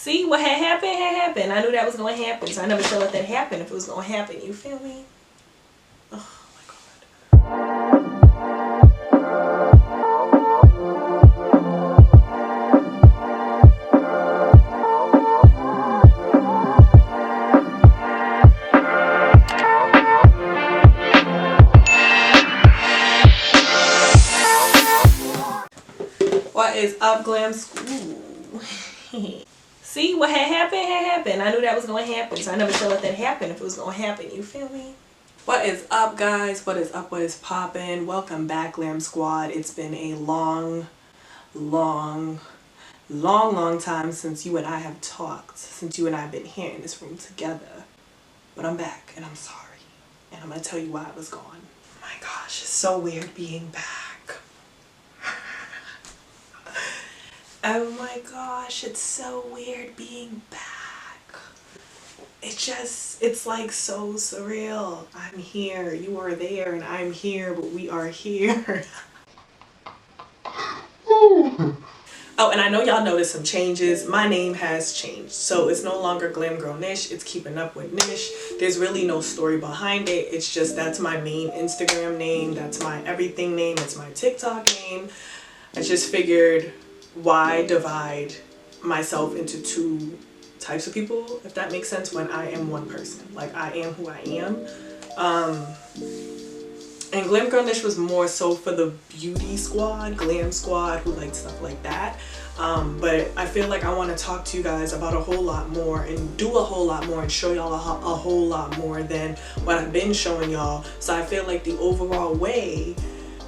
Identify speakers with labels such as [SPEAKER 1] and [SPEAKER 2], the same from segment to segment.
[SPEAKER 1] See, what had happened. I knew that was going to happen, so I never should let that happen if it was going to happen. You feel me? Oh my God. What is up, GlamSquad? See, what had happened. I knew that was going to happen, so I never should let that happen if it was going to happen. You feel me? What is up, guys? What is up? What is poppin'? Welcome back, GlamSquad. It's been a long time since you and I have talked, since you and I have been here in this room together. But I'm back, and I'm sorry. And I'm going to tell you why I was gone. Oh my gosh, it's so weird being back. Oh my gosh, it's so weird being back. It's like so surreal. I'm here, you are there, and I'm here, but we are here. Oh, and I know y'all noticed some changes. My name has changed. So it's no longer Glam Girl Nish, it's Keeping Up with Nish. There's really no story behind it. It's just that's my main Instagram name, that's my everything name, it's my TikTok name. I just figured, why divide myself into two types of people, if that makes sense, when I am one person. Like, I am who I am. And Glam Girl Nish was more so for the beauty squad, glam squad, who like stuff like that. But I feel like I want to talk to you guys about a whole lot more and do a whole lot more and show y'all a whole lot more than what I've been showing y'all. So I feel like the overall way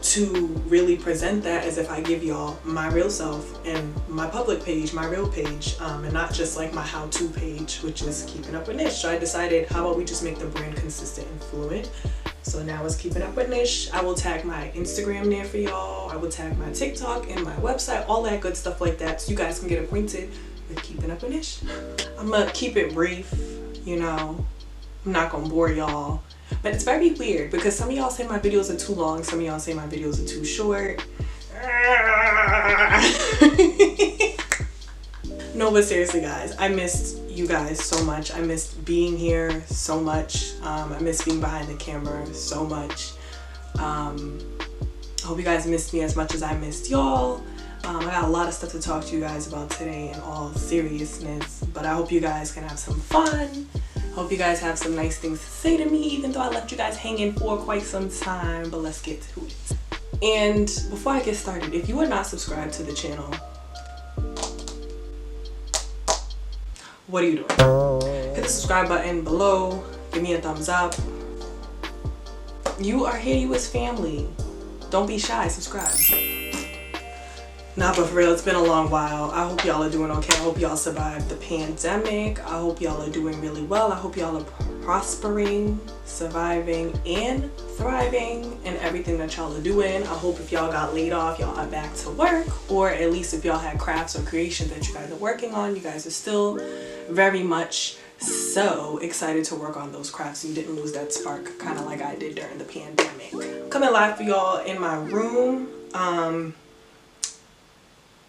[SPEAKER 1] to really present that is if I give y'all my real self and my public page, my real page, and not just like my how-to page, which is Keeping Up with Nish. So I decided, how about we just make the brand consistent and fluid. So now it's Keeping Up with Nish. I will tag my Instagram there for y'all. I will tag my TikTok and my website, all that good stuff like that, so you guys can get acquainted with Keeping Up with Nish. I'm gonna keep it brief, you know. I'm not gonna bore y'all. But it's very weird because some of y'all say my videos are too long, some of y'all say my videos are too short. No, but seriously, guys, I missed you guys so much. I missed being here so much. I missed being behind the camera so much. I hope you guys missed me as much as I missed y'all. I got a lot of stuff to talk to you guys about today in all seriousness, but I hope you guys can have some fun. Hope you guys have some nice things to say to me, even though I left you guys hanging for quite some time, but let's get to it. And before I get started, if you are not subscribed to the channel, what are you doing? Hit the subscribe button below, give me a thumbs up. You are here, you as family. Don't be shy, subscribe. Nah, but for real, it's been a long while. I hope y'all are doing okay. I hope y'all survived the pandemic. I hope y'all are doing really well. I hope y'all are prospering, surviving, and thriving in everything that y'all are doing. I hope if y'all got laid off, y'all are back to work, or at least if y'all had crafts or creations that you guys are working on, you guys are still very much so excited to work on those crafts. You didn't lose that spark, kind of like I did during the pandemic. I'm coming live for y'all in my room.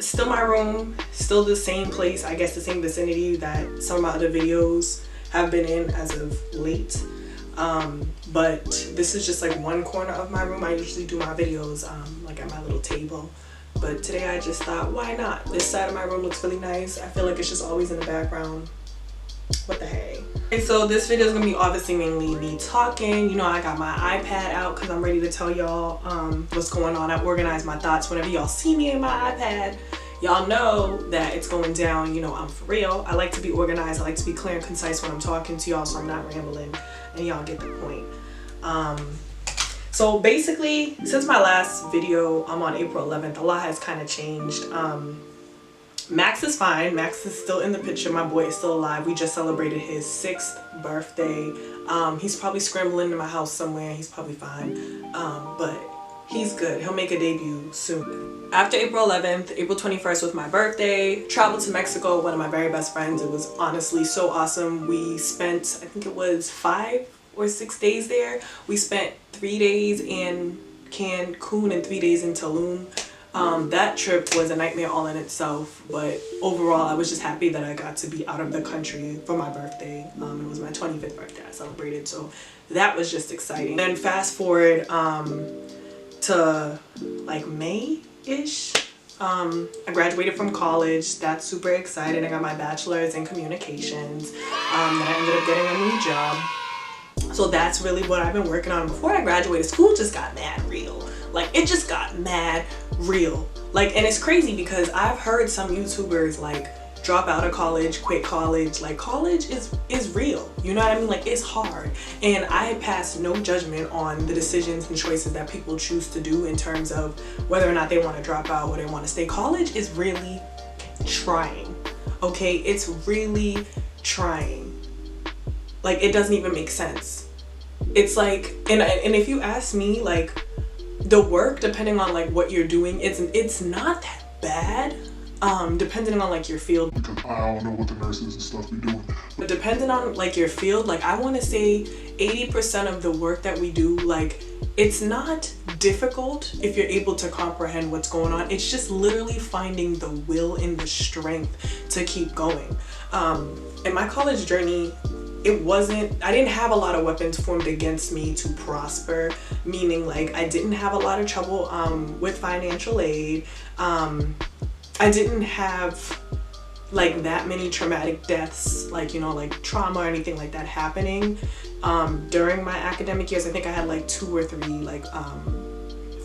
[SPEAKER 1] Still my room, still the same place, I guess the same vicinity that some of my other videos have been in as of late. But this is just like one corner of my room. I usually do my videos like at my little table. But today I just thought, why not? This side of my room looks really nice. I feel like it's just always in the background. What the hey? Okay, so this video is gonna be obviously mainly me talking. You know, I got my iPad out because I'm ready to tell y'all what's going on. I organize my thoughts. Whenever y'all see me in my iPad, y'all know that it's going down. You know, I'm for real. I like to be organized. I like to be clear and concise when I'm talking to y'all, so I'm not rambling and y'all get the point. So basically, since my last video on April 11th, a lot has kind of changed. Max is fine. Max is still in the picture. My boy is still alive. We just celebrated his 6th birthday. He's probably scrambling in my house somewhere. He's probably fine. But he's good. He'll make a debut soon. After April 11th, April 21st was my birthday. Traveled to Mexico, one of my very best friends. It was honestly so awesome. We spent, I think it was 5 or 6 days there. We spent 3 days in Cancun and 3 days in Tulum. That trip was a nightmare all in itself, but overall I was just happy that I got to be out of the country for my birthday. It was my 25th birthday I celebrated, so that was just exciting. Then fast forward to like May-ish. I graduated from college. That's super exciting. I got my bachelor's in communications. I ended up getting a new job. So that's really what I've been working on. Before I graduated, school just got mad real. Like, it just got mad real. Like, and it's crazy because I've heard some YouTubers like drop out of college, quit college. Like, college is real. You know what I mean? Like, it's hard. And I pass no judgment on the decisions and choices that people choose to do in terms of whether or not they want to drop out or they want to stay. College is really trying. Okay? It's really trying. Like, it doesn't even make sense. It's like, and if you ask me, like, the work, depending on like what you're doing, it's not that bad. Depending on like your field,
[SPEAKER 2] because I don't know what the nurses and stuff be doing,
[SPEAKER 1] but depending on like your field, like I want to say 80% of the work that we do, like, it's not difficult if you're able to comprehend what's going on. It's just literally finding the will and the strength to keep going. In my college journey, I didn't have a lot of weapons formed against me to prosper, meaning like I didn't have a lot of trouble with financial aid. I didn't have like that many traumatic deaths, like, you know, like trauma or anything like that happening during my academic years. I think I had like 2 or 3 like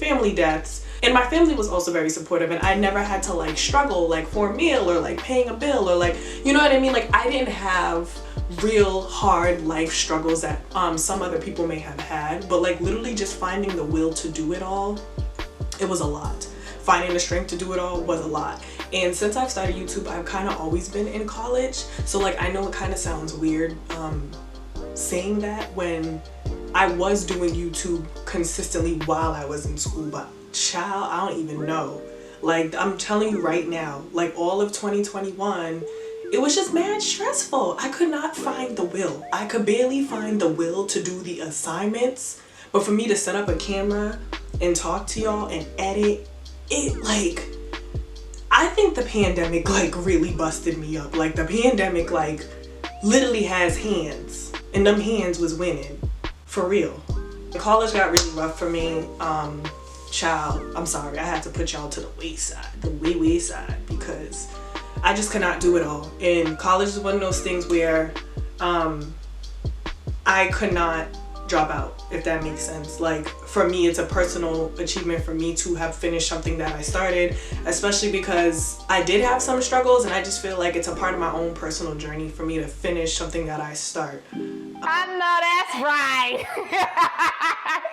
[SPEAKER 1] family deaths, and my family was also very supportive, and I never had to like struggle like for a meal or like paying a bill or like, you know what I mean? Like, I didn't have real hard life struggles that some other people may have had, but like literally just finding the will to do it all, it was a lot. Finding the strength to do it all was a lot. And since I've started YouTube, I've kind of always been in college, so like I know it kind of sounds weird saying that when I was doing YouTube consistently while I was in school, but child, I don't even know. Like, I'm telling you right now, like all of 2021, it was just mad stressful. I could not find the will. I could barely find the will to do the assignments, but for me to set up a camera and talk to y'all and edit, it like, I think the pandemic like really busted me up. Like, the pandemic like literally has hands, and them hands was winning for real. College got really rough for me. Child, I'm sorry, I had to put y'all to the wayside, the way side, because I just could not do it all. And college is one of those things where I could not drop out, if that makes sense. Like, for me, it's a personal achievement for me to have finished something that I started, especially because I did have some struggles, and I just feel like it's a part of my own personal journey for me to finish something that I start.
[SPEAKER 3] I know that's right.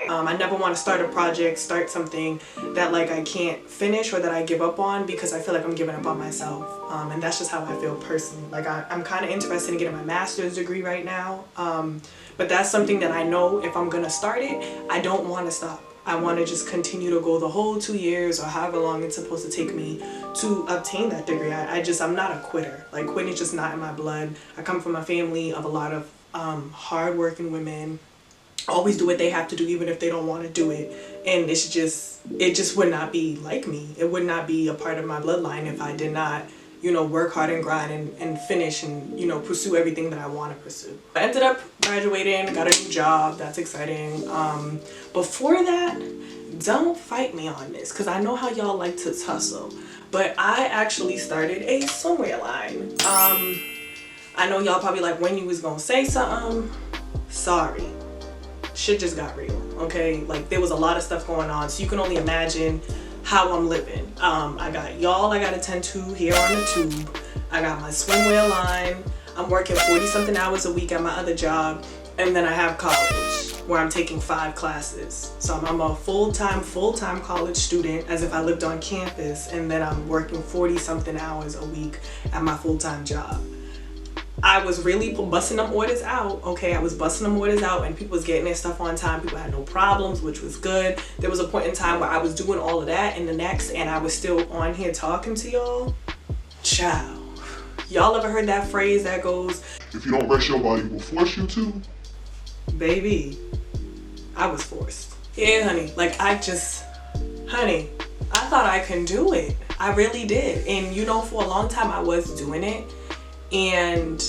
[SPEAKER 1] I never want to start a project, start something that like I can't finish or that I give up on, because I feel like I'm giving up on myself. And that's just how I feel personally. Like, I'm kind of interested in getting my master's degree right now. But that's something that I know if I'm gonna start it, I don't want to stop. I want to just continue to go the whole 2 years or however long it's supposed to take me to obtain that degree. I'm not a quitter. Like, quitting is just not in my blood. I come from a family of a lot of hardworking women, always do what they have to do even if they don't want to do it, and it just would not be like me. It would not be a part of my bloodline if I did not, you know, work hard and grind and finish and, you know, pursue everything that I want to pursue. I ended up graduating, got a new job. That's exciting. Before that, don't fight me on this because I know how y'all like to tussle, but I actually started a swimwear line. I know y'all probably like, when you was gonna say something. Sorry, shit just got real, okay? Like, there was a lot of stuff going on, so you can only imagine how I'm living. I got y'all I gotta tend to here on the tube. I got my swimwear line. I'm working 40 something hours a week at my other job, and then I have college where I'm taking 5 classes. So I'm a full-time college student, as if I lived on campus, and then I'm working 40 something hours a week at my full-time job. I was really busting them orders out, okay? I was busting them orders out, and people was getting their stuff on time. People had no problems, which was good. There was a point in time where I was doing all of that and the next, and I was still on here talking to y'all. Child. Y'all ever heard that phrase that goes,
[SPEAKER 2] if you don't rest your body, will force you to?
[SPEAKER 1] Baby, I was forced. Yeah, honey. Like, honey, I thought I can do it. I really did. And you know, for a long time I was doing it, and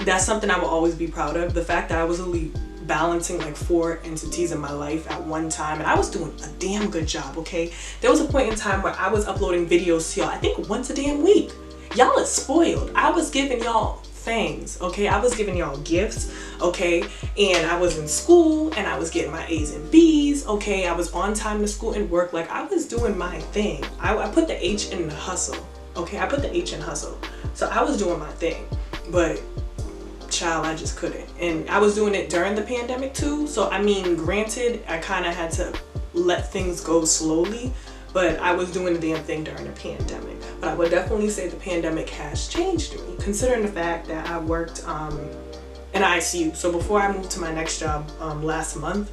[SPEAKER 1] that's something I will always be proud of. The fact that I was really balancing like 4 entities in my life at one time, and I was doing a damn good job, okay? There was a point in time where I was uploading videos to y'all, I think once a damn week. Y'all are spoiled. I was giving y'all things, okay? I was giving y'all gifts, okay? And I was in school and I was getting my A's and B's, okay? I was on time to school and work. Like, I was doing my thing. I put the H in the hustle, okay? I put the H in hustle. So I was doing my thing, but child, I just couldn't. And I was doing it during the pandemic too. So I mean, granted, I kind of had to let things go slowly, but I was doing the damn thing during the pandemic. But I would definitely say the pandemic has changed me, considering the fact that I worked in ICU. So before I moved to my next job last month,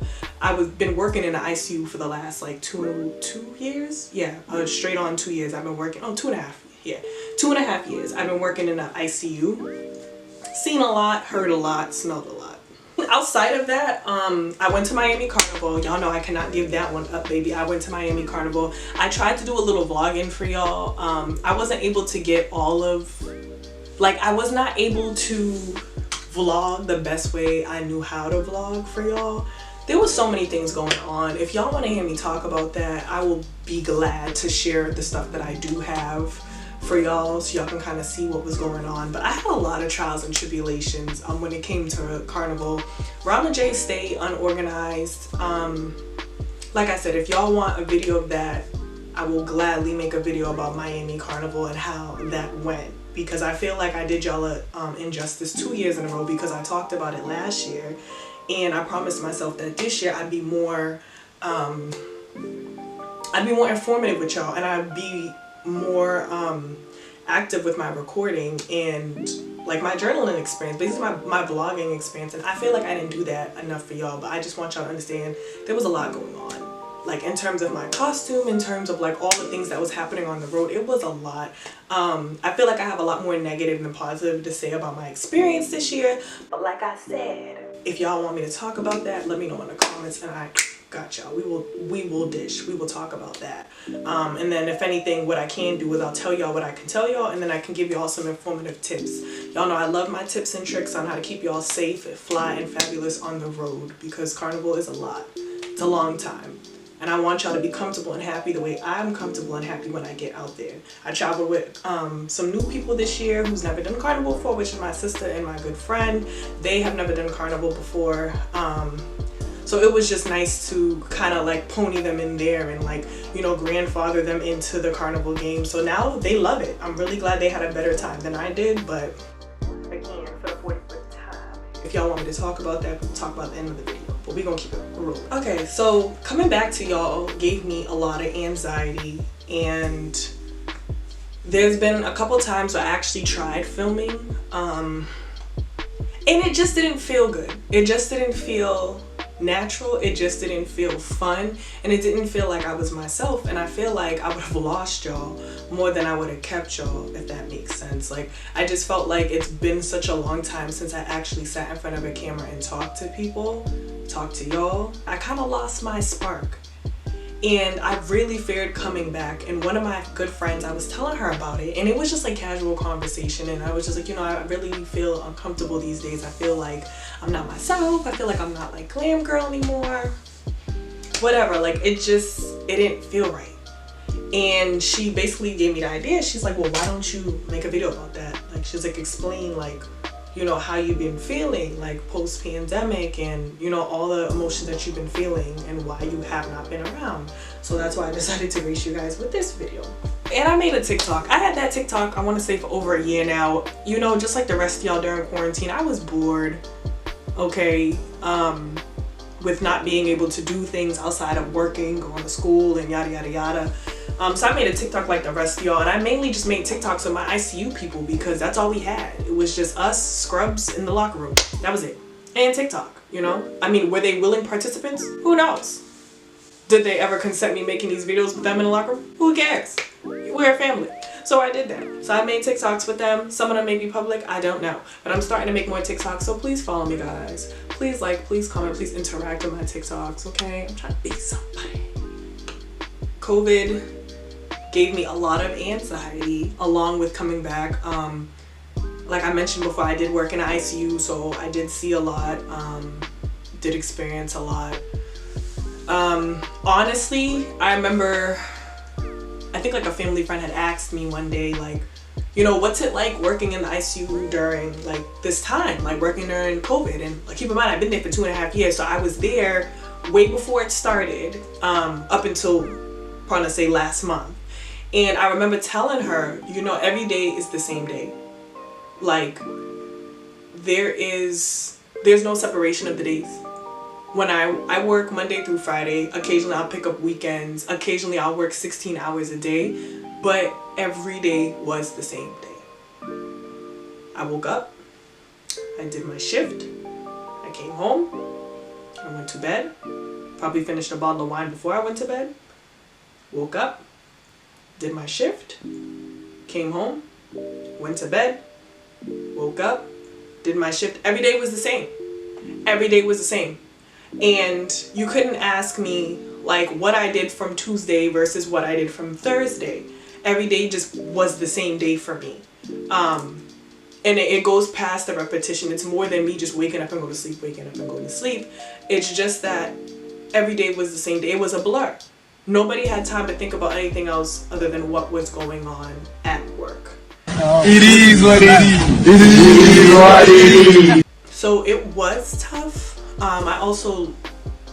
[SPEAKER 1] been working in the ICU for the last like two years. Yeah, straight on 2 years. I've been working, 2.5. Yeah, 2.5 years. I've been working in the ICU. Seen a lot, heard a lot, smelled a lot. Outside of that, I went to Miami Carnival. Y'all know I cannot give that one up, baby. I went to Miami Carnival. I tried to do a little vlogging for y'all. I wasn't able to get all of, like, I was not able to vlog the best way I knew how to vlog for y'all. There was so many things going on. If y'all want to hear me talk about that, I will be glad to share the stuff that I do have for y'all, so y'all can kind of see what was going on. But I had a lot of trials and tribulations when it came to Carnival. Rama J stayed unorganized. Like I said, if y'all want a video of that, I will gladly make a video about Miami Carnival and how that went, because I feel like I did y'all a injustice 2 years in a row, because I talked about it last year and I promised myself that this year I'd be more informative with y'all, and I'd be more active with my recording and like my journaling experience, basically my vlogging experience. And I feel like I didn't do that enough for y'all, but I just want y'all to understand there was a lot going on, like in terms of my costume, in terms of like all the things that was happening on the road. It was a lot. I feel like I have a lot more negative than positive to say about my experience this year, but like I said, if y'all want me to talk about that, let me know in the comments, and I got y'all. We will dish. We will talk about that. And then if anything, what I can do is I'll tell y'all what I can tell y'all, and then I can give y'all some informative tips. Y'all know I love my tips and tricks on how to keep y'all safe, fly, and fabulous on the road, because Carnival is a lot. It's a long time. And I want y'all to be comfortable and happy the way I'm comfortable and happy when I get out there. I traveled with some new people this year who's never done Carnival before, which is my sister and my good friend. They have never done Carnival before. So it was just nice to kind of like pony them in there and like, you know, grandfather them into the Carnival game. So now they love it. I'm really glad they had a better time than I did. But again, for the 45th time, if y'all want me to talk about that, we'll talk about the end of the video. But we're gonna keep it real. Okay, so coming back to y'all gave me a lot of anxiety, and there's been a couple times where I actually tried filming, and it just didn't feel good. It just didn't feel natural. It just didn't feel fun, and it didn't feel like I was myself. And I feel like I would have lost y'all more than I would have kept y'all, if that makes sense. Like, I just felt like it's been such a long time since I actually sat in front of a camera and talked to people, talked to y'all. I kind of lost my spark, and I really feared coming back. And one of my good friends, I was telling her about it, and it was just like casual conversation, and I was just like, you know, I really feel uncomfortable these days. I feel like I'm not myself. I feel like I'm not like glam girl anymore, whatever. Like, it didn't feel right. And she basically gave me the idea. She's like, well, why don't you make a video about that? Like, she's like, explain like, you know, how you've been feeling like post-pandemic, and you know, all the emotions that you've been feeling and why you have not been around. So that's why I decided to grace you guys with this video. And I made a TikTok. I had that TikTok, I want to say, for over a year now. You know, just like the rest of y'all during quarantine, I was bored, okay, with not being able to do things outside of working, going to school, and yada yada yada. So I made a TikTok like the rest of y'all, and I mainly just made TikToks with my ICU people, because that's all we had. It was just us scrubs in the locker room. That was it. And TikTok, you know? I mean, were they willing participants? Who knows? Did they ever consent me making these videos with them in the locker room? Who cares? We're a family. So I did that. So I made TikToks with them. Some of them may be public, I don't know. But I'm starting to make more TikToks, so please follow me, guys. Please like, please comment, please interact with my TikToks, okay? I'm trying to be somebody. COVID gave me a lot of anxiety, along with coming back. Like I mentioned before, I did work in ICU, so I did see a lot, did experience a lot. Honestly, I remember, I think like a family friend had asked me one day, like, you know, what's it like working in the ICU during like this time, like working during COVID? And like, keep in mind, I've been there for 2.5 years, so I was there way before it started, up until, probably to say last month. And I remember telling her, you know, every day is the same day. Like, there's no separation of the days. When I work Monday through Friday, occasionally I'll pick up weekends, occasionally I'll work 16 hours a day, but every day was the same day. I woke up, I did my shift, I came home, I went to bed, probably finished a bottle of wine before I went to bed, woke up, did my shift, came home, went to bed, woke up, did my shift. Every day was the same. Every day was the same. And you couldn't ask me like what I did from Tuesday versus what I did from Thursday. Every day just was the same day for me. And it goes past the repetition. It's more than me just waking up and go to sleep, waking up and going to sleep. It's just that every day was the same day. It was a blur. Nobody had time to think about anything else other than what was going on at work.
[SPEAKER 4] It is what it is. It is what it is.
[SPEAKER 1] So it was tough. I also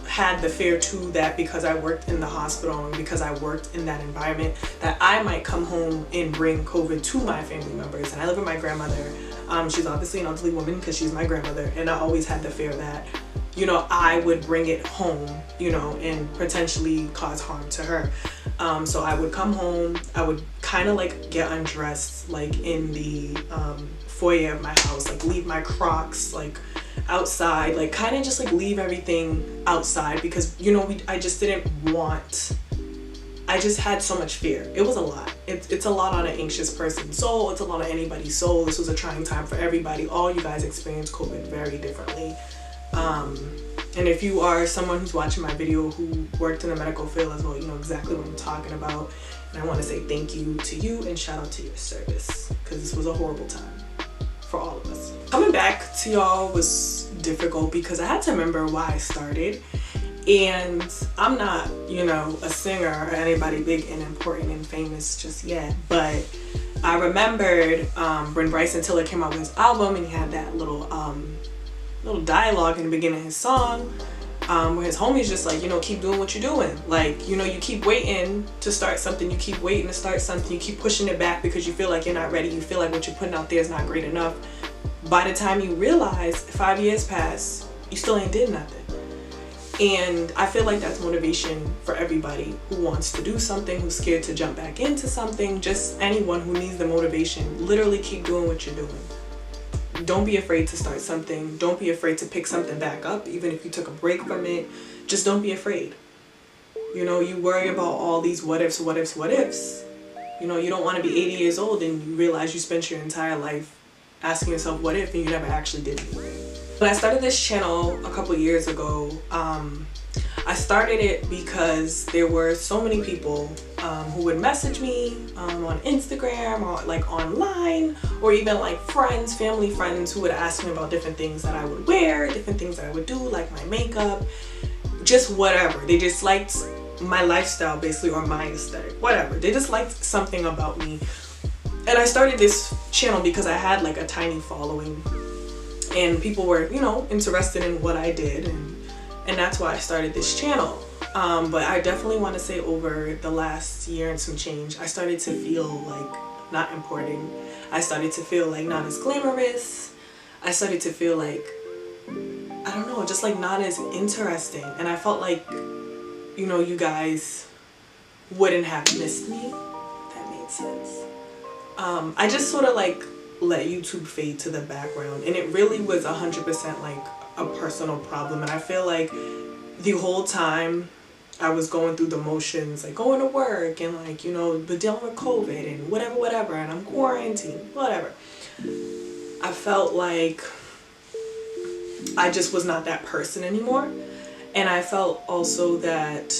[SPEAKER 1] had the fear too that because I worked in the hospital and because I worked in that environment, that I might come home and bring COVID to my family members. And I live with my grandmother. She's obviously an elderly woman because she's my grandmother. And I always had the fear that, you know, I would bring it home, you know, and potentially cause harm to her. So I would come home, I would kind of like get undressed like in the foyer of my house, like leave my Crocs like outside, like kind of just like leave everything outside because, you know, I just didn't want, I just had so much fear. It was a lot. It's a lot on an anxious person's soul. It's a lot on anybody's soul. This was a trying time for everybody. All you guys experienced COVID very differently. And if you are someone who's watching my video who worked in the medical field as well, you know exactly what I'm talking about. And I want to say thank you to you and shout out to your service because this was a horrible time for all of us. Coming back to y'all was difficult because I had to remember why I started. And I'm not, you know, a singer or anybody big and important and famous just yet, but I remembered when Bryson Tiller came out with his album and he had that little dialogue in the beginning of his song where his homie's just like, you know, keep doing what you're doing. Like, you know, you keep waiting to start something, you keep waiting to start something, you keep pushing it back because you feel like you're not ready, you feel like what you're putting out there is not great enough. By the time you realize 5 years pass, you still ain't did nothing. And I feel like that's motivation for everybody who wants to do something, who's scared to jump back into something, just anyone who needs the motivation. Literally keep doing what you're doing. Don't be afraid to start something. Don't be afraid to pick something back up, even if you took a break from it. Just don't be afraid. You know, you worry about all these what ifs, what ifs, what ifs. You know, you don't want to be 80 years old and you realize you spent your entire life asking yourself what if and you never actually did anything. When I started this channel a couple years ago, I started it because there were so many people who would message me on Instagram or like online, or even like friends, family friends who would ask me about different things that I would wear, different things that I would do, like my makeup, just whatever. They just liked my lifestyle basically, or my aesthetic, whatever. They just liked something about me. And I started this channel because I had like a tiny following and people were, you know, interested in what I did, and that's why I started this channel. But I definitely want to say over the last year and some change, I started to feel like not important. I started to feel like not as glamorous. I started to feel like, I don't know, just like not as interesting. And I felt like, you know, you guys wouldn't have missed me, if that made sense. I just sort of like let YouTube fade to the background, and it really was 100% like a personal problem. And I feel like the whole time I was going through the motions, like going to work and like, you know, but dealing with COVID and whatever, and I'm quarantined, whatever. I felt like I just was not that person anymore. And I felt also that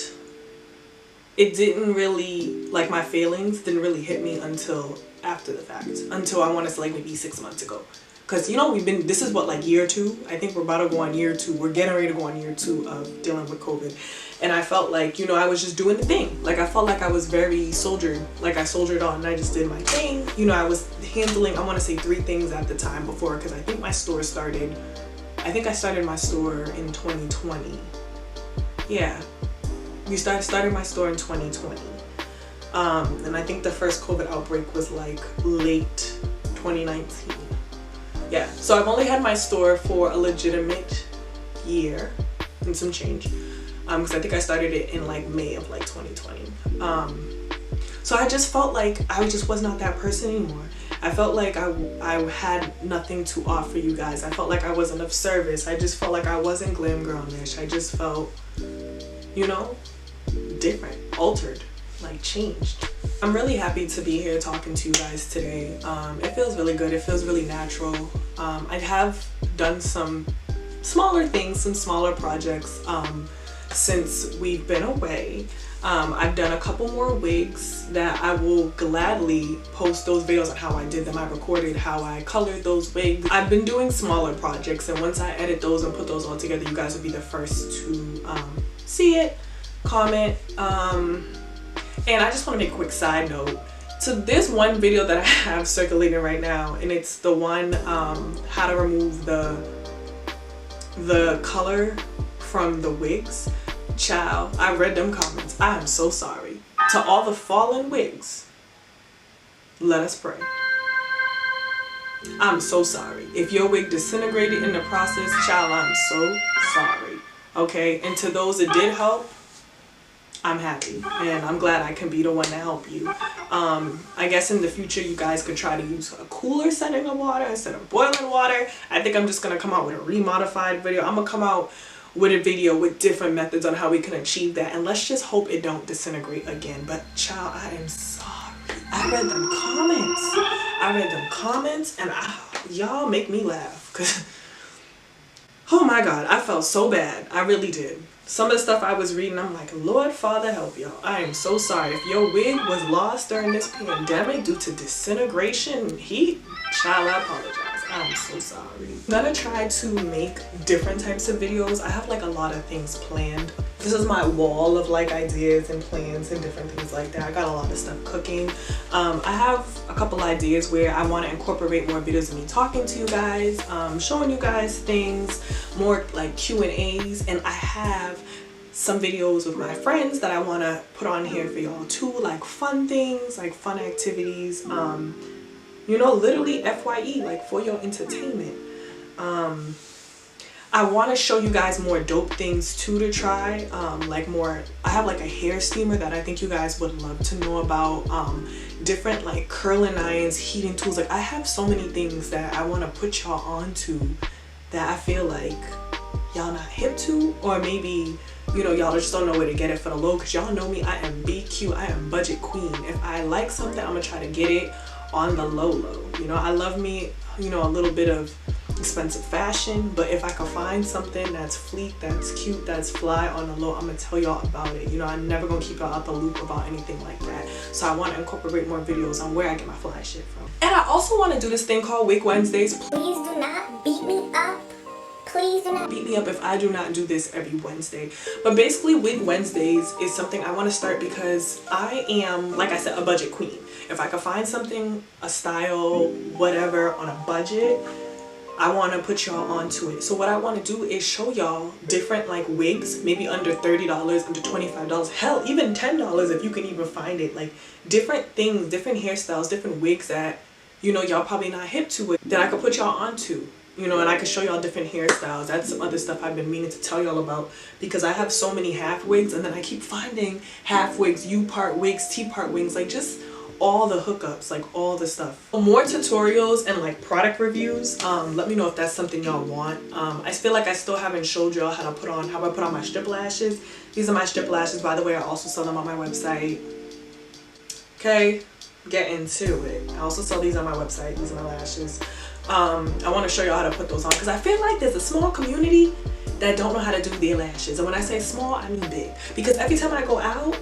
[SPEAKER 1] it didn't really, like, my feelings didn't really hit me until after the fact, until I want to say like maybe 6 months ago. Because, you know, this is what, like, year 2? I think we're about to go on year 2. We're getting ready to go on year 2 of dealing with COVID. And I felt like, you know, I was just doing the thing. Like, I felt like I was very soldiered. Like, I soldiered on and I just did my thing. You know, I was handling, I want to say 3 things at the time before, because I think my store started, I think I started my store in 2020. Yeah. We started my store in 2020. And I think the first COVID outbreak was like late 2019. Yeah, so I've only had my store for a legitimate year and some change. Because I think I started it in like May of like 2020. So I just felt like I just was not that person anymore. I felt like I had nothing to offer you guys. I felt like I wasn't of service. I just felt like I wasn't glam girl-ish. I just felt, you know, different, altered, like changed. I'm really happy to be here talking to you guys today. It feels really good. It feels really natural. I have done some smaller things, some smaller projects since we've been away. I've done a couple more wigs that I will gladly post those videos on how I did them. I recorded how I colored those wigs. I've been doing smaller projects, and once I edit those and put those all together, you guys will be the first to see it, comment. And I just want to make a quick side note. So there's one video that I have circulating right now, and it's the one how to remove the color from the wigs. Child, I read them comments. I am so sorry. To all the fallen wigs, let us pray. I'm so sorry. If your wig disintegrated in the process, child, I'm so sorry. Okay, and to those that did help, I'm happy, and I'm glad I can be the one to help you. I guess in the future you guys could try to use a cooler setting of water instead of boiling water. I think I'm just gonna come out with a remodified video. I'm gonna come out with a video with different methods on how we can achieve that, and let's just hope it don't disintegrate again. But child, I am sorry. I read them comments, and y'all make me laugh, cause oh my God, I felt so bad. I really did. Some of the stuff I was reading, I'm like, Lord Father help y'all. I am so sorry. If your wig was lost during this pandemic due to disintegration, heat, child, I apologize. I'm so sorry. I'm gonna try to make different types of videos. I have like a lot of things planned. This is my wall of like ideas and plans and different things like that. I got a lot of stuff cooking. I have a couple ideas where I want to incorporate more videos of me talking to you guys, showing you guys things, more like Q&As, and I have some videos with my friends that I want to put on here for y'all too, like fun things, like fun activities, you know, literally FYE, like for your entertainment. I want to show you guys more dope things too to try, like more, I have like a hair steamer that I think you guys would love to know about, different like curling irons, heating tools. Like I have so many things that I want to put y'all onto that I feel like y'all not hip to, or maybe, you know, y'all just don't know where to get it for the low, because y'all know me, I am BQ, I am budget queen. If I like something, I'm gonna try to get it on the low. You know, I love me, you know, a little bit of expensive fashion, but if I could find something that's fleek, that's cute, that's fly on the low, I'm gonna tell y'all about it. You know, I'm never gonna keep y'all out the loop about anything like that. So I want to incorporate more videos on where I get my fly shit from. And I also want to do this thing called Wig Wednesdays.
[SPEAKER 3] Please do not beat me up. Please do not
[SPEAKER 1] beat me up if I do not do this every Wednesday. But basically, Wig Wednesdays is something I want to start because I am, like I said, a budget queen. If I could find something, a style, whatever, on a budget, I want to put y'all onto it. So what I want to do is show y'all different like wigs, maybe under $30, under $25, hell, even $10 if you can even find it. Like different things, different hairstyles, different wigs that, you know, y'all probably not hip to it, that I could put y'all onto. You know, and I could show y'all different hairstyles. That's some other stuff I've been meaning to tell y'all about, because I have so many half wigs, and then I keep finding half wigs, U-part wigs, T-part wigs, like just all the hookups, like all the stuff. More tutorials and like product reviews. Let me know if that's something y'all want. I feel like I still haven't showed y'all how I put on my strip lashes. These are my strip lashes, by the way. I also sell them on my website. Okay, get into it. I also sell these on my website. These are my lashes. I want to show y'all how to put those on, because I feel like there's a small community that don't know how to do their lashes. And when I say small, I mean big, because every time I go out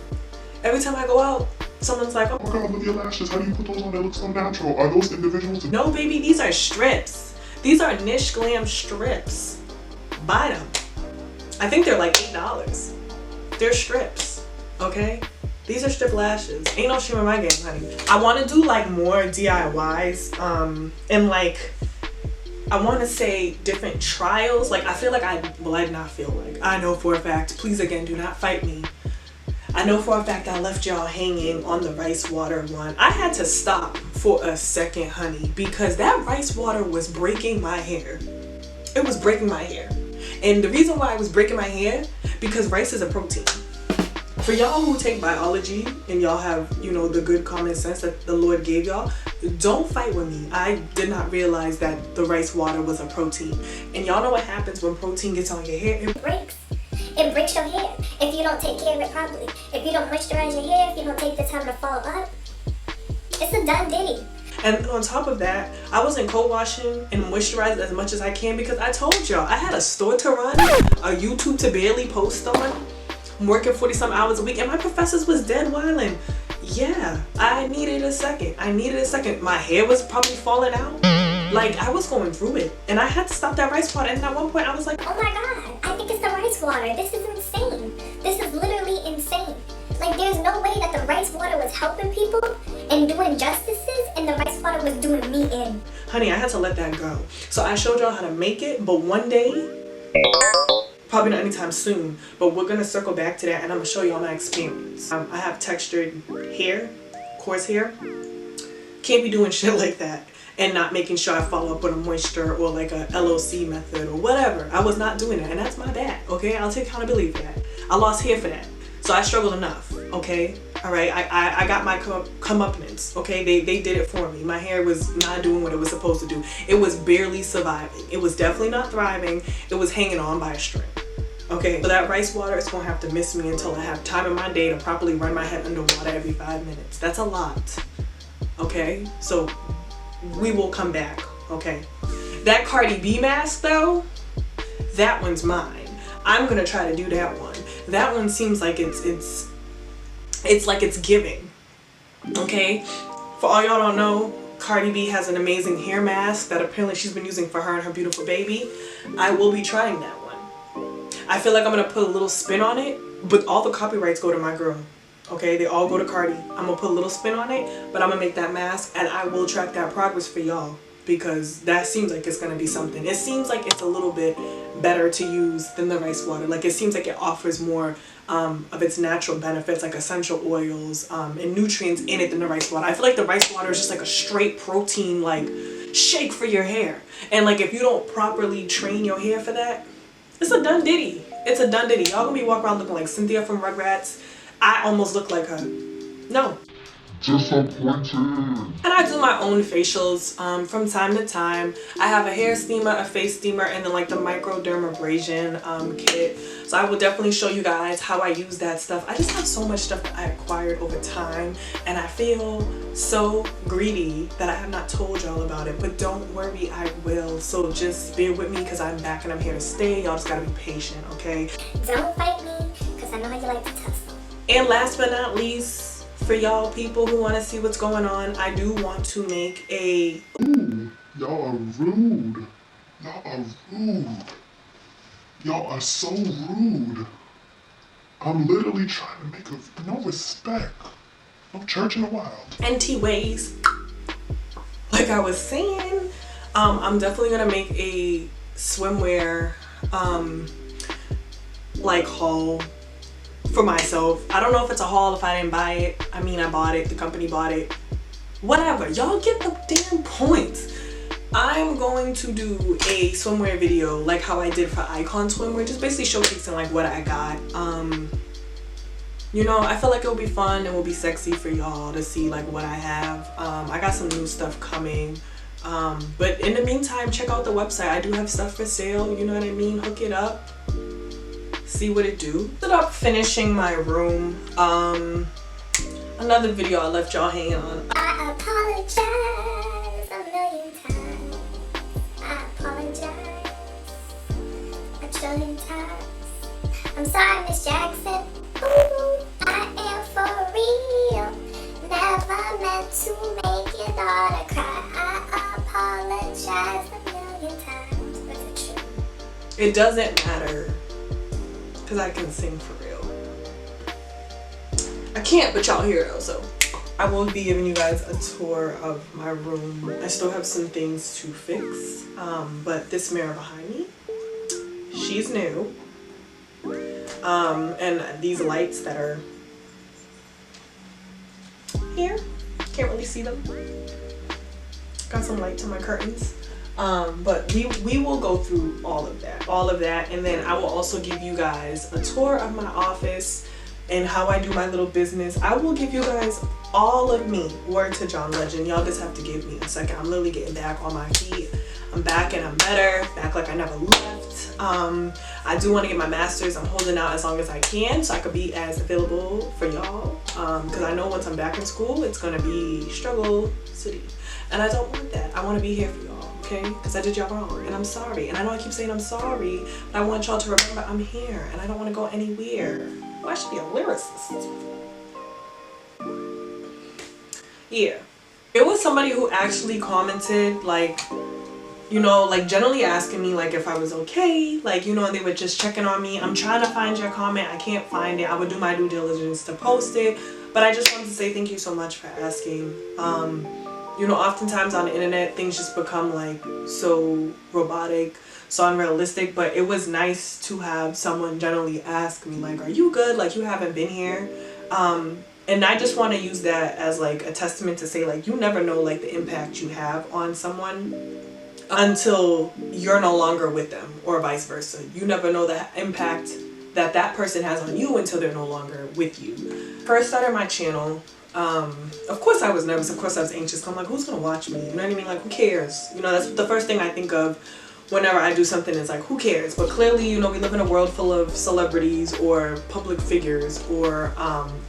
[SPEAKER 1] Every time I go out, someone's like,
[SPEAKER 2] Oh my god, look at your lashes. How do you put those on? They look so natural. Are those individuals?
[SPEAKER 1] no baby, these are strips. These are niche glam strips. Buy them. I think they're like $8. They're strips, okay? These are strip lashes. Ain't no shame in my game, honey. I want to do like more DIYs, and like, I want to say different trials. Like, I feel like I know for a fact, please again, do not fight me. I know for a fact I left y'all hanging on the rice water one. I had to stop for a second, honey, because that rice water was breaking my hair. It was breaking my hair. And the reason why it was breaking my hair, because rice is a protein. For y'all who take biology and y'all have, you know, the good common sense that the Lord gave y'all, don't fight with me. I did not realize that the rice water was a protein. And y'all know what happens when protein gets on your hair?
[SPEAKER 3] It breaks your hair if you don't take care of it properly. If you don't moisturize your hair, if you don't take the time to follow up, it's a done ditty.
[SPEAKER 1] And on top of that, I wasn't co-washing and moisturizing as much as I can because I told y'all I had a store to run, a YouTube to barely post on. I'm working 40-some hours a week, and my professors was dead wildin'. Yeah, I needed a second. My hair was probably falling out. Like, I was going through it, and I had to stop that rice water. And at one point, I was like,
[SPEAKER 3] oh my god, I think it's the rice water. This is insane. This is literally insane. Like, there's no way that the rice water was helping people and doing justices, and the rice water was doing me in.
[SPEAKER 1] Honey, I had to let that go. So I showed y'all how to make it, but one day, probably not anytime soon, but we're gonna circle back to that, and I'm gonna show y'all my experience. I have textured hair, coarse hair. Can't be doing shit like that and not making sure I follow up with a moisture or like a LOC method or whatever. I was not doing that, and that's my bad, okay? I'll take accountability for that. I lost hair for that. So I struggled enough, okay? All right, I got my comeuppance, okay? They did it for me. My hair was not doing what it was supposed to do. It was barely surviving. It was definitely not thriving. It was hanging on by a string, okay? So that rice water is gonna have to miss me until I have time in my day to properly run my head underwater every 5 minutes. That's a lot, okay? So we will come back, okay? That Cardi B mask though, that one's mine. I'm gonna try to do that one. That one seems like it's like it's giving, okay? For all y'all don't know, Cardi B has an amazing hair mask that apparently she's been using for her and her beautiful baby. I will be trying that one. I feel like I'm gonna put a little spin on it, but all the copyrights go to my girl, okay? They all go to Cardi. I'm gonna put a little spin on it, but I'm gonna make that mask, and I will track that progress for y'all, because that seems like it's gonna be something. It seems like it's a little bit better to use than the rice water. Like, it seems like it offers more of its natural benefits, like essential oils and nutrients in it than the rice water. I feel like the rice water is just like a straight protein like shake for your hair, and like if you don't properly train your hair for that, it's a done ditty. It's a done ditty. Y'all gonna be walking around looking like Cynthia from Rugrats. I almost look like her. No.
[SPEAKER 2] Disappointed.
[SPEAKER 1] And I do my own facials from time to time. I have a hair steamer, a face steamer, and then like the microdermabrasion kit. So I will definitely show you guys how I use that stuff. I just have so much stuff that I acquired over time, and I feel so greedy that I have not told y'all about it. But don't worry, I will. So just bear with me, because I'm back and I'm here to stay. Y'all just gotta be patient, okay?
[SPEAKER 3] Don't fight me, because I know how you like to tussle.
[SPEAKER 1] And last but not least, for y'all people who want to see what's going on, I do want to make a...
[SPEAKER 2] Ooh, y'all are rude. Y'all are rude. Y'all are so rude. I'm literally trying to make no respect. No church in the wild.
[SPEAKER 1] NT ways. Like I was saying, I'm definitely gonna make a swimwear like haul for myself. I don't know if it's a haul if I didn't buy it. I mean, I bought it, the company bought it, whatever. Y'all get the damn point. I'm going to do a swimwear video like how I did for Icon Swimwear, just basically showcasing like what I got. You know, I feel like it'll be fun and will be sexy for y'all to see like what I have. I got some new stuff coming. But in the meantime, check out the website. I do have stuff for sale, you know what I mean? Hook it up. See what it do. Ended up finishing my room. Another video I left y'all hanging on.
[SPEAKER 3] I apologize a million times. I apologize a trillion times. I'm sorry, Miss Jackson. Ooh, I am for real. never meant to make your daughter cry. I apologize a million times. Was it true?
[SPEAKER 1] It doesn't matter, because I can sing for real. I can't, but y'all hear it though, so. I will be giving you guys a tour of my room. I still have some things to fix, but this mirror behind me, she's new. And these lights that are here, can't really see them. Got some light to my curtains. But we will go through all of that, and then I will also give you guys a tour of my office and how I do my little business. I will give you guys all of me. Word to John Legend. Y'all just have to give me a second. I'm literally getting back on my feet. I'm back and I'm better. Back like I never left. I do want to get my master's. I'm holding out as long as I can so I could be as available for y'all. Because I know once I'm back in school, it's going to be struggle city. And I don't want that. I want to be here for y'all, okay? Because I did y'all wrong and I'm sorry. And I know I keep saying I'm sorry, but I want y'all to remember I'm here and I don't want to go anywhere. Well, I should be a lyricist. Yeah. It was somebody who actually commented, like, you know, like generally asking me like if I was okay, like, you know, and they were just checking on me. I'm trying to find your comment. I can't find it. I would do my due diligence to post it, but I just wanted to say thank you so much for asking. You know, oftentimes on the internet things just become like so robotic, so unrealistic, but it was nice to have someone generally ask me like, are you good? Like, you haven't been here. And I just want to use that as like a testament to say like, you never know like the impact you have on someone until you're no longer with them, or vice versa. You never know the impact that that person has on you until they're no longer with you. First started my channel, of course I was nervous, of course I was anxious. I'm like, who's gonna watch me? You know what I mean? Like, who cares? You know, that's the first thing I think of whenever I do something, is like, who cares? But clearly, you know, we live in a world full of celebrities or public figures or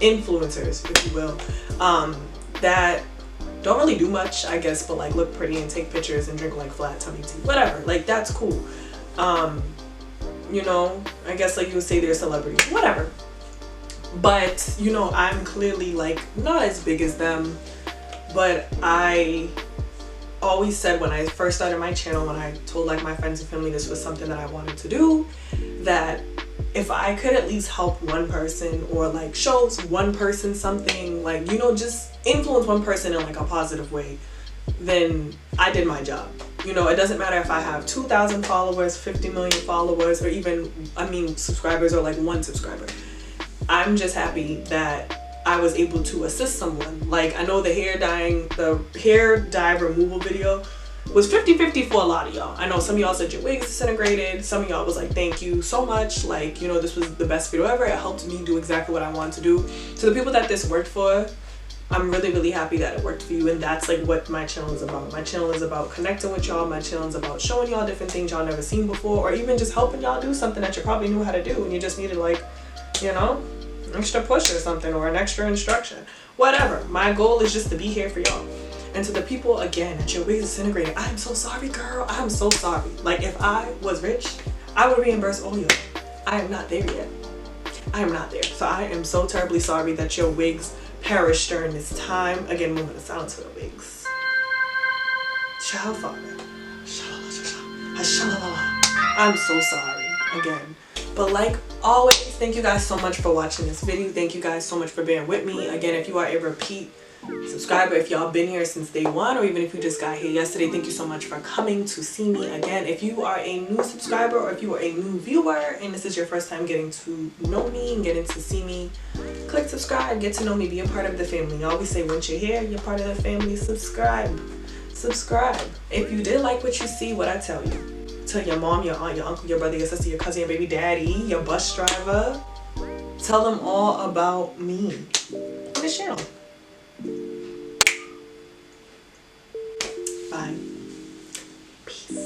[SPEAKER 1] influencers, if you will, that don't really do much, I guess, but like look pretty and take pictures and drink like flat tummy tea, whatever. Like, that's cool. You know, I guess like you would say they're celebrities, whatever. But, you know, I'm clearly like not as big as them, but I always said when I first started my channel, when I told like my friends and family this was something that I wanted to do, that if I could at least help one person or like show one person something, like, you know, just influence one person in like a positive way, then I did my job. You know, it doesn't matter if I have 2,000 followers, 50 million followers, or even, I mean, subscribers, or like 1 subscriber. I'm just happy that I was able to assist someone. Like, I know the hair dye removal video was 50-50 for a lot of y'all. I know some of y'all said your wig is disintegrated. Some of y'all was like, thank you so much. Like, you know, this was the best video ever. It helped me do exactly what I wanted to do. To the people that this worked for, I'm really, really happy that it worked for you. And that's like what my channel is about. My channel is about connecting with y'all. My channel is about showing y'all different things y'all never seen before, or even just helping y'all do something that you probably knew how to do and you just needed, like, you know, an extra push or something, or an extra instruction, whatever. My goal is just to be here for y'all. And to the people, again, that your wig is disintegrated, I am so sorry, girl. I am so sorry. Like, if I was rich, I would reimburse all you. I am not there yet. I am not there. So I am so terribly sorry that your wigs perished during this time. Again, moving the silence for the wigs. Child Father. I'm so sorry again. But like always, thank you guys so much for watching this video. Thank you guys so much for being with me. Again, if you are a repeat subscriber, if y'all been here since day 1, or even if you just got here yesterday, thank you so much for coming to see me. Again, if you are a new subscriber, or if you are a new viewer and this is your first time getting to know me and getting to see me, click subscribe, get to know me, be a part of the family. I always say, once you're here, you're part of the family. Subscribe. If you did like what you see, what I tell you, tell your mom, your aunt, your uncle, your brother, your sister, your cousin, your baby daddy, your bus driver. Tell them all about me on this channel. Bye. Peace.